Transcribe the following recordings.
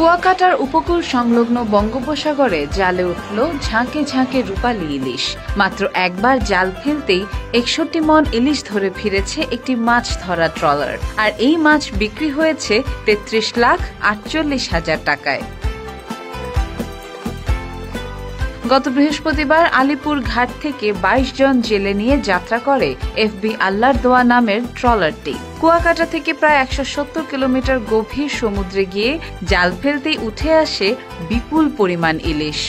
কুয়াকাটার উপকূল সংলগ্ন বঙ্গোপসাগরে জালে উঠল ঝাঁকে ঝাঁকে রূপালী ইলিশ। মাত্র একবার জাল ফেলতেই ৬১ মণ ইলিশ ধরে ফিরেছে একটি মাছ ধরা ট্রলার। আর এই মাছ বিক্রি হয়েছে ৩৩,৪৮,০০০ টাকায়। গত বৃহস্পতিবার আলিপুর ঘাট থেকে ২২ জন জেলে নিয়ে যাত্রা করে এফবি আল্লাহর দোয়া নামের ট্রলারটি। কুয়াকাটা থেকে প্রায় ১৭০ কিলোমিটার গভীর সমুদ্রে গিয়ে জাল ফেলতেই উঠে আসে বিপুল পরিমাণ ইলিশ।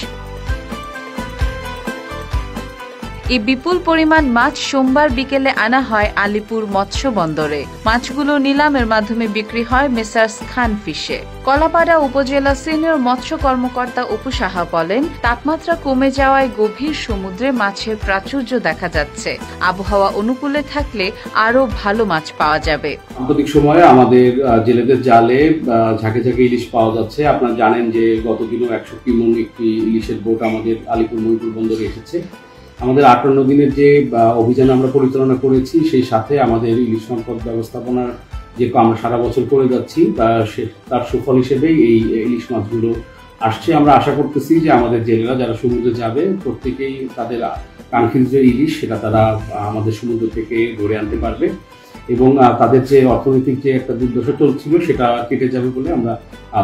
এই বিপুল পরিমাণ মাছ সোমবার বিকেলে আনা হয় আলিপুর মৎস্য বন্দরে। মাছগুলো নিলামের মাধ্যমে বিক্রি হয় মেসার্স খান ফিশে। কলাপাড়া উপজেলা সিনিয়র মৎস্য কর্মকর্তা অপু সাহা বলেন, তাপমাত্রা কমে যাওয়ায় গভীর সমুদ্রে মাছের প্রাচুর্য দেখা যাচ্ছে। আবহাওয়া অনুকূলে থাকলে আরো ভালো মাছ পাওয়া যাবে। সাম্প্রতিক সময়ে আমাদের জেলেদের জালে ঝাঁকে ঝাঁকে ইলিশ পাওয়া যাচ্ছে। আপনারা জানেন যে গতদিনও ১০০ মণ একটি ইলিশের বোট আমাদের আলিপুর মহিপুর বন্দরে এসেছে। আমাদের ৫৮ দিনের যে অভিযান আমরা পরিচালনা করেছি, সেই সাথে আমাদের ইলিশ সম্পদ ব্যবস্থাপনার যে আমরা সারা বছর করে যাচ্ছি তার সুফল হিসেবেই এই ইলিশ মাছগুলো আসছে। আমরা আশা করতেছি যে আমাদের জেলেরা যারা সমুদ্রে যাবে প্রত্যেকেই তাদের কাঙ্ক্ষিত যে ইলিশ সেটা তারা আমাদের সমুদ্র থেকে ধরে আনতে পারবে এবং তাদের যে অর্থনৈতিক যে একটা দুর্দশা চলছিল সেটা কেটে যাবে বলে আমরা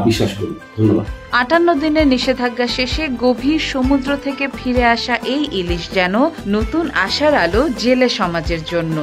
বিশ্বাস করি। ধন্যবাদ। ৫৮ দিনের নিষেধাজ্ঞা শেষে গভীর সমুদ্র থেকে ফিরে আসা এই ইলিশ যেন নতুন আশার আলো জেলে সমাজের জন্য।